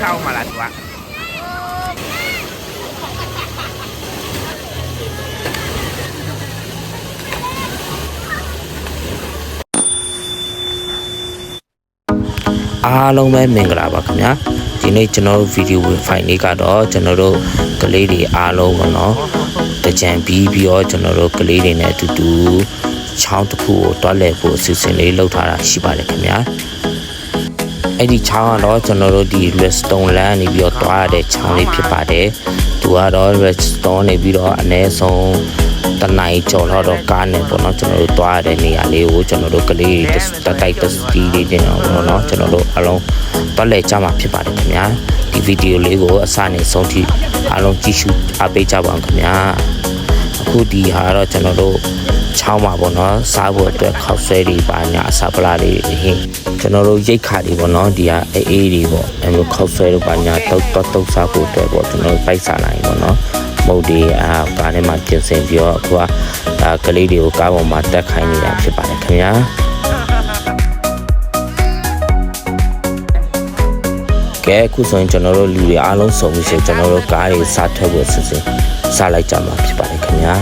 เช่ามาละตัวအားလုံးပဲမင်္ဂလာပါခင်ဗျာဒီနေ့ကျွန်တော်တို့ဗီဒီယိုဖိုင်လေးကတော့ကျွန်တော်တို့ကလေးတွေအားလုံးပေါ့နော်တကြံပြီးတော့ကျွန်တော်တို့ကလေးတွေနဲ့အတူတူချောင်းတစ်ခုကိုတွားလဲဖို့အစီအစဉ်လေးလုပ်ထားတာရှိပါတယ်ခင်ဗျာအဲ့ဒီချောင်းကတော့ကျွန်တော်တို့ဒီ Redstone Land နေပြီးတော့တွားရတဲ့ချောင်းလေးဖြစ်ပါတယ်သူကတော့ Redstone နေပြီးတော့အနည်းဆုံးတနိုင်ကျော်တော့ကားနဲ့ပေါ့နော်ကျွန်တော်တို့တွားရတဲ့နေရာလေးကိုကျွန်တော်တို့ကလေးတွေတိုက်တစတီးလေးတင်အောင်ပေါ့နော်ကျွန်တော်တို့အလုံးတွားလဲကြမှာဖြစ်ပါတယ်ခင်ဗျာဒီဗီဒီယိုလေးကိုအစနဲ့ဆုံးထိအားလုံးကြည့်ရှုအားပေးကြပါအောင်ခင်ဗျာအခုဒီဟာတော့ကျွန်တော်တို့ချောင်းမှာပေါ့နော်စားဖို့အတွက်ခောက်ဆွဲတွေပါညာအစာပလာတွေဟင်းကျွန်တော်တို့ရိတ်ခါတွေပေါ့နော်ဒီဟာအေးတွေပေါ့အဲလိုခောက်ဆွဲတို့ပါညာတုတ်စားဖို့အတွက်ပေါ့ကျွန်တော်တို့ပိုက်စားနိုင်ပေါ့နော်မုတ်တွေကားထဲမှာပြင်ဆင်ပြီးတော့အခုကကလေးတွေကိုကားပေါ်မှာတက်ခိုင်းနေတာဖြစ်ပါတယ်ခင်ဗျာကဲအခုဆိုရင်ကျွန်တော်တို့လူတွေအားလုံးစုံပြီးကျွန်တော်တို့ကားတွေစားထွက်ဖို့စစ်စစ်စားလိုက်ကြမှာဖြစ်ပါတယ်ခင်ဗျာ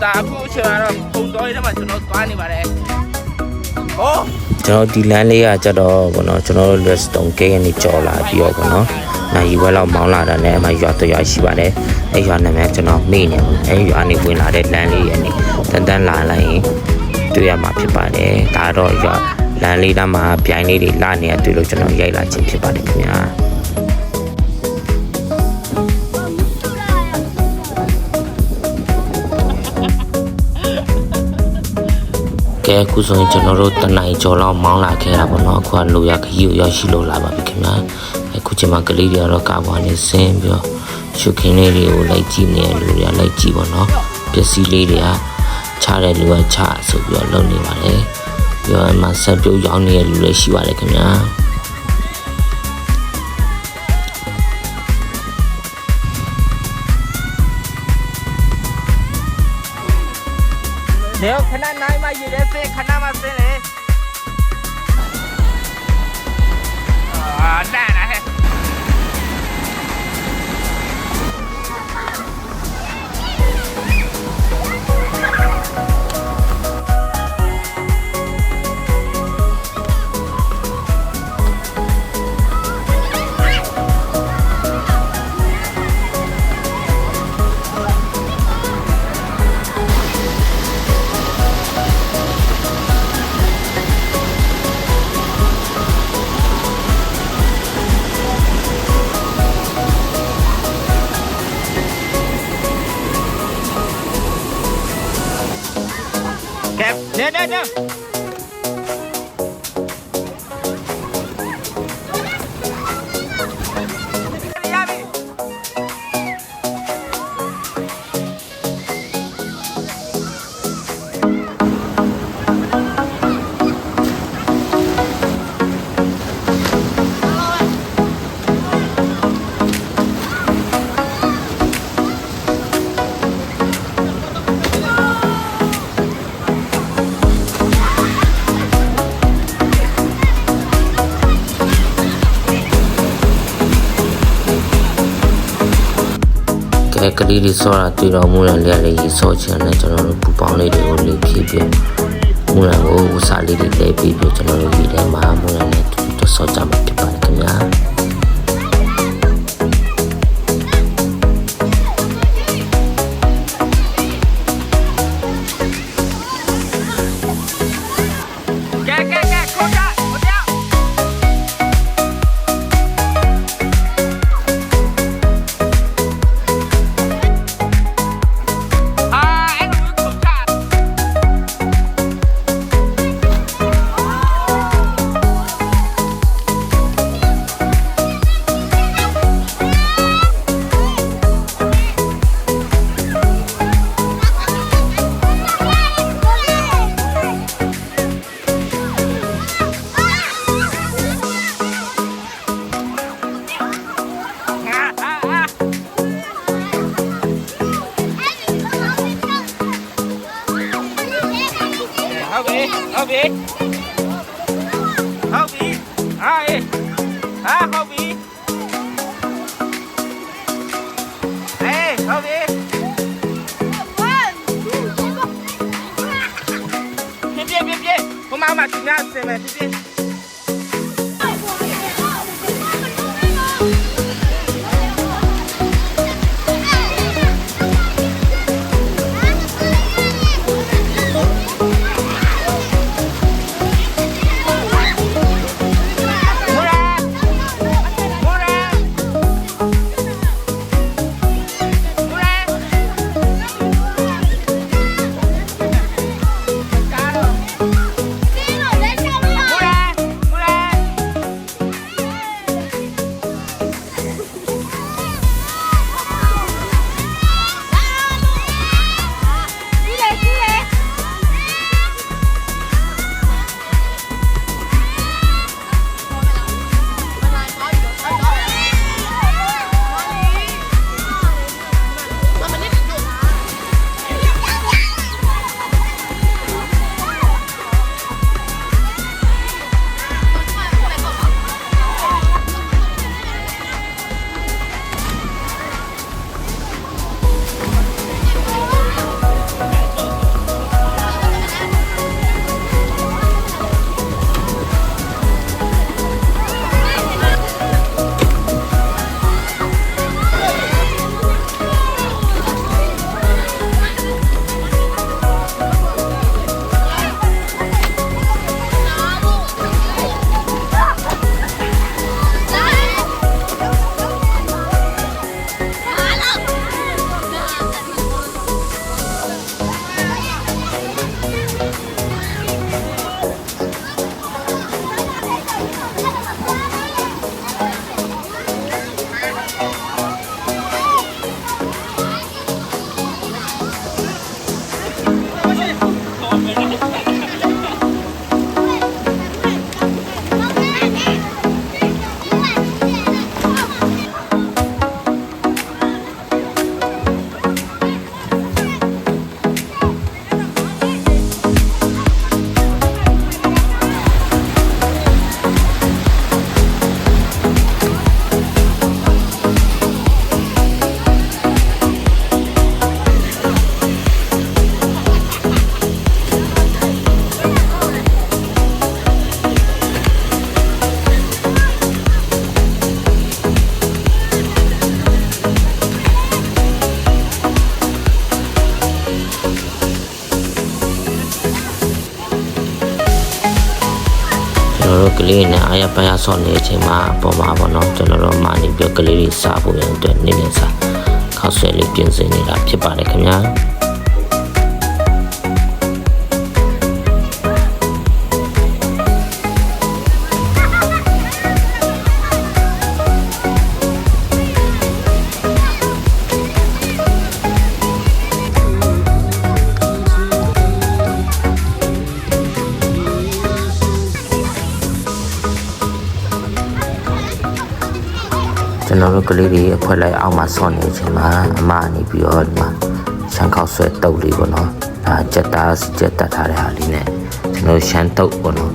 ဒါအခုအချိန်ကတော့ပုံတော်ရတဲ့မှာကျွန်တော်သွားနေပါတယ်ဟောကျွန်တော်ဒီလမ်းလေးကကြတော့ဘောနော်ကျွန်တော်တို့ Redstone ကဲကနေကြော်လာပြီးတော့ဘောနော်နိုင်ရွယ်လောက်မောင်းလာတာနဲ့အမှရွာတရွာရှိပါတယ်အဲ့ရွာနာမည်ကျွန်တော်မေ့နေဘူးအဲ့ရွာနေဝင်လာတဲ့လမ်းလေးရနေတန်းလာလိုက်ရင်တွေ့ရမှာဖြစ်ပါတယ်ဒါတော့ရွာလမ်းလေးတန်းမှာပြိုင်လေးတွေလာနေရတွေ့လို့ကျွန်တော်ရိုက်လာခြင်းဖြစ်ပါတယ်ခင်ဗျာကဲအခုဆိုရင်ကျွန်တော်တို့တနိုင်ကျော်လောက်မောင်းလာခဲ့တာပေါ့နော်အခုကလိုရခရီးကိုရောက်ရှိလို့လာပါပြီခင်ဗျာအခုချိန်မှာကလေးတွေကတော့ကားပေါ်နေဆင်းပြီးတော့ရှုခင်းလေးတွေကိုလိုက်ကြည့်နေလူတွေကလိုက်ကြည့်ပေါ့နော်ပစ္စည်းလေးတွေကချတဲ့လူကချဆိုပြီးတော့လုပ်နေပါတယ်ပြီးတော့အမှဆက်ပြုတ်ရောင်းနေတဲ့လူတွေရှိပါတယ်ခင်ဗျာเดี๋ยวขนาดไหนมาอยู่ได้เซ่ขนาดมาเซ่เลยได้นะฮะเดี๋ยวကလေးတွေစောတာတွေ့တော့မူရန်လေးလေးရေစောချင်တယ်ကျွန်တော်တို့ပူပေါင်းလေးတွေကိုလေးဖြည့်ပြမူရန်ကိုဝစားလေးတွေလဲပြီးပြကျွန်တော်တို့ဒီထဲမှာမူရန်နဲ့တူစောကြမှာဖြစ်ပါတယ်ခင်ဗျာ ဟုတ်ပြီဟုတ်ပြီဟာအေးဟာဟုတ်ပြီအေးဟုတ်ပြီပြဟိုမှာသူများဆင်မယ်ပြကလေးနဲ့အားရပန်းရဆော့နေတဲ့အချိန်မှာပေါ်မှာပေါ့နော်ကျွန်တော်တို့မာနေပြီးကလေးတွေစားဖို့ရတဲ့နေ့လည်စာခောက်ဆွဲလေးပြင်ဆင်နေတာဖြစ်ပါတယ်ခင်ဗျာကျွန်တော်တို့ကလေးတွေအခွက်လိုက်အောက်မှာဆော့နေတဲ့အချိန်မှာအမအနေပြီးတော့ဒီမှာရှမ်းခောက်ဆွဲတုပ်လေးပေါ့နော်ဒါကြက်သားကြက်တက်ထားတဲ့ဟာလေးနဲ့ကျွန်တော်ရှမ်းတုပ်ပေါ့နော်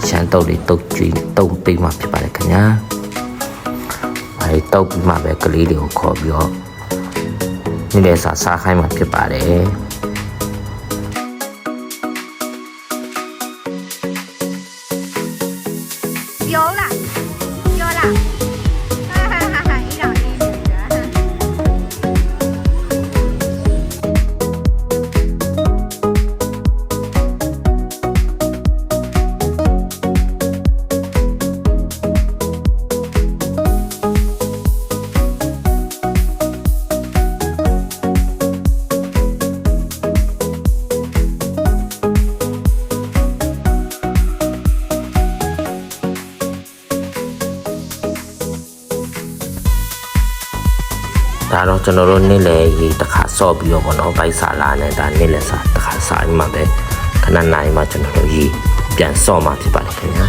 ရှမ်းတုပ်လေးတုပ်ကျွေးတုပ်ပေးမှဖြစ်ပါတယ်ခင်ဗျာအဲဒီတုပ်ပြီးမှပဲကလေးတွေကိုခေါ်ပြီးတော့နေ့လည်စာစားခိုင်းမှဖြစ်ပါတယ်ဒါတော့ကျွန်တော်တို့နေ့လည်ရေးတစ်ခါဆော့ပြီးတော့ပေါ့နော်ဗိုက်စာလာနဲ့ဒါနေ့လည်စာတစ်ခါစာပြီးမှပဲခဏနိုင်မှကျွန်တော်တို့ရေးပြန်ဆော့မှဖြစ်ပါတယ်ခင်ဗျာ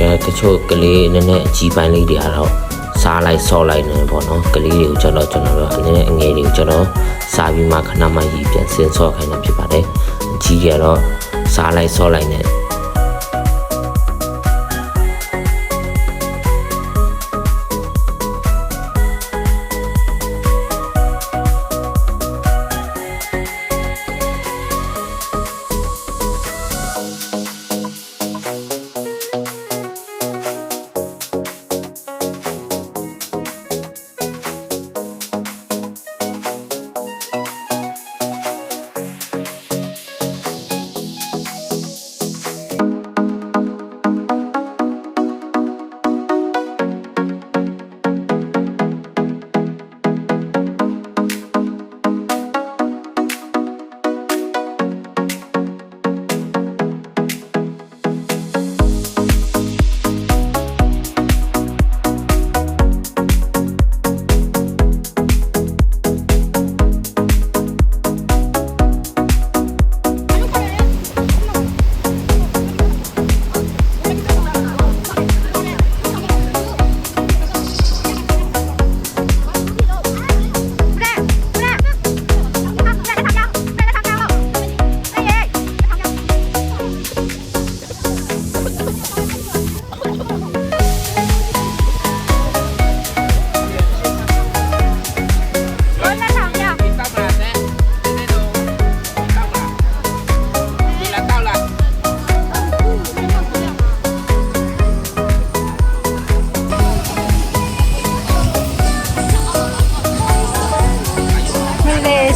ကဲတချို့ကလေးနည်းနည်းအကြီးပိုင်းလေးတွေကတော့စားလိုက်ဆော့လိုက်နေပေါ့နော်ကလေးတွေကိုကျွန်တော်တို့အနေနဲ့အငယ်တွေကိုကျွန်တော်စားပြီးမှခဏမှရီပြန်စင်ဆော့ခိုင်းတာဖြစ်ပါတယ်အကြီးတွေကတော့စားလိုက်ဆော့လိုက်နေ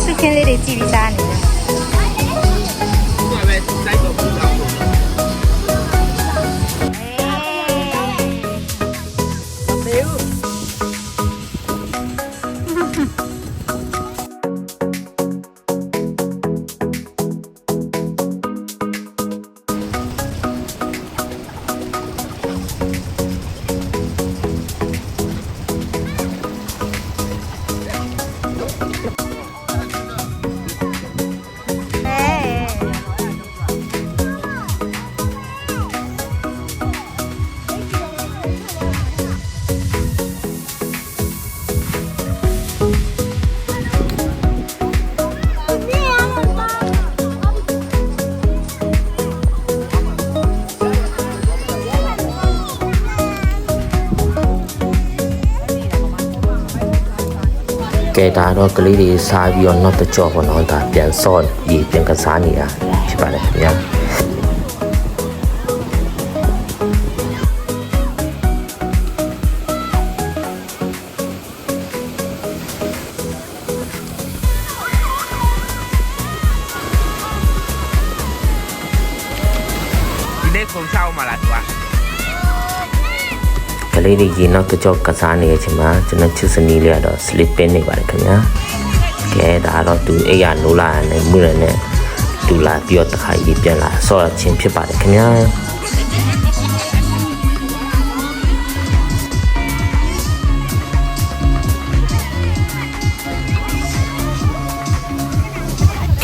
စုခင်းလေးတွေကြည့်ပြီးစားနေတယ် ကဲဒါတော့ကလေးတွေစားပြီးတော့နောက်တစ်ကြော့ပေါ့နော်ဒါပြန်ဆော့ရေပြန်ကစားနေတာဖြစ်ပါတယ်ခင်ဗျာဒီနေ့ခုံချောက်မှာလားသူက ကလေးတွေရေနောက်တစ်ကြော့ကစားနေတဲ့အချိန်မှာကျွန်တော်ချစ်စနီးလေးကတော့ sleeping နေပါတယ်ခင်ဗျာကဲဒါတော့သူအိယာနိုးလာနေမှုရနဲ့တူလာပြီးတော့တစ်ခါရေပြန်လာဆော့ချင်းဖြစ်ပါတယ်ခင်ဗျာ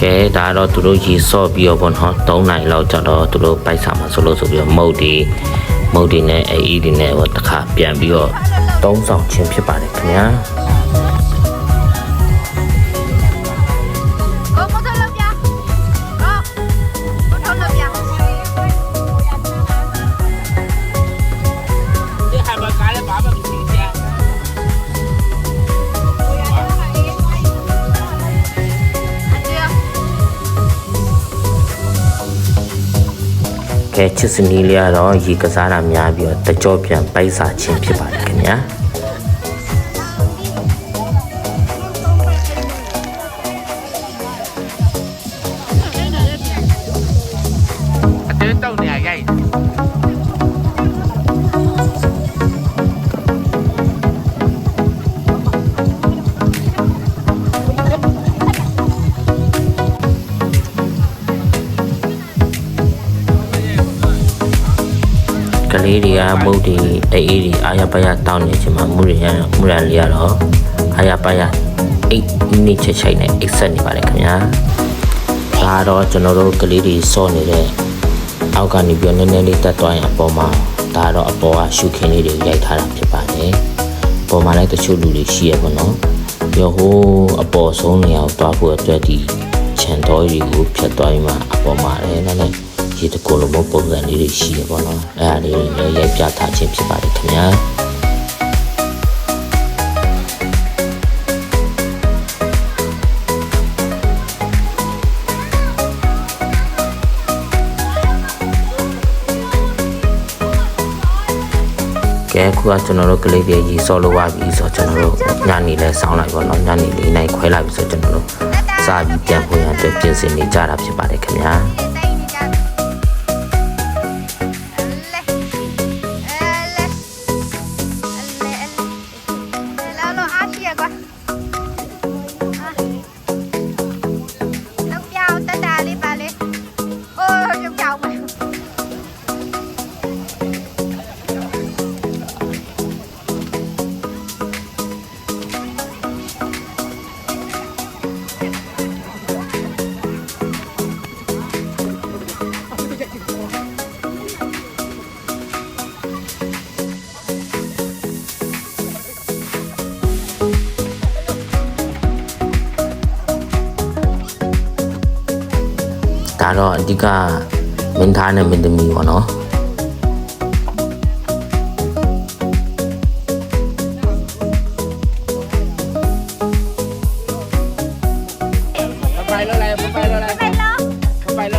ကဲဒါတော့သူတို့ရေဆော့ပြီးတော့ဘောနော်3နိုင်လောက်ကျတော့သူတို့ပိုက်ဆာမှာဆိုလို့ဆိုပြီးတော့မုတ်ဒီနဲ့အေးဒီနဲ့ဟိုတစ်ခါပြန်ပြီးတော့သုံးဆောင်ခြင်းဖြစ်ပါတယ်ခင်ဗျာကဲချစ်စနီးလေးကတော့ရေကစားတာများပြီးတော့တကြောပြန်ပိုက်စာခြင်းဖြစ်ပါတယ်ခင်ဗျာအတင်းတောက်နေရရိုက်ကလေးတွေကမုတ်ဒီအေးဒီအာရပါရတောင်းနေချင်မှာမူရန်လေးရတော့အာရပါရအိတ်နိချက်ချိုက်နဲ့အိတ်ဆက်နေပါတယ်ခင်ဗျာဒါတော့ကျွန်တော်တို့ကလေးတွေစော့နေတဲ့အောက်ကနေပြီးနည်းနည်းလေးတက်သွားရင်အပေါ်မှာ ဒါတော့အပေါ်ကရှုခင်းလေးတွေရိုက်ထားတာဖြစ်ပါတယ်။ပေါ်မှာလည်းတချို့လူတွေရှိရပါတော့။ပြီးတော့ဟိုအပေါ်ဆုံးနေရာကိုတွားဖို့အတွက်ဒီခြံတော်ကြီးကိုဖြတ်သွားပြီးမှအပေါ်မှာလည်းလည်းဒီတကူလုံးပုံစံလေးတွေရှိရပါတော့။အဲ့ဒါလေးတွေရိုက်ပြထားခြင်းဖြစ်ပါတယ်ခင်ဗျာ။ကဲခုကကျွန်တော်တို့ကလေးတွေရေစောလို့ပါပြီဆိုတော့ကျွန်တော်တို့ညနေလဲစောင်းလိုက်ပါတော့ညနေ၄နိုင်ခွဲလိုက်ပြီဆိုတော့ကျွန်တော်တို့စားပြီးပြန်ဖို့ရန်အတွက်ပြင်ဆင်နေကြတာဖြစ်ပါတယ်ခင်ဗျာဒါတော့အဓိကမင်းသားနဲ့မင်းသမီးပေါ့နော်ไปแล้วอะ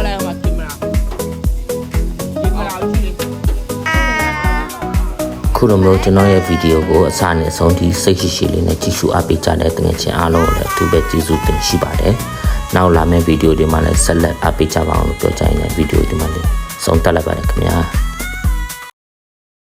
ไรมากินมาที่ ခုလိုမျိုးကျွန်တော်ရဲ့ဗီဒီယိုကိုအစနဲ့အဆုံးထိစိတ်ရှိရှိလေးနဲ့ကြည့်ရှုအားပေးကြတဲ့တကယ်ချင်းအားလုံးကိုလည်းအထူးပဲကျေးဇူးတင်ရှိပါတယ်နောက်လာမယ့်ဗီဒီယိုတွေမှာလည်းဆက်လက်အားပေးကြပါအောင်လို့ပြောချင်တဲ့ဗီဒီယိုဒီမှာလည်းဆုံးသက်လိုက်ပါတယ်ခင်ဗျာ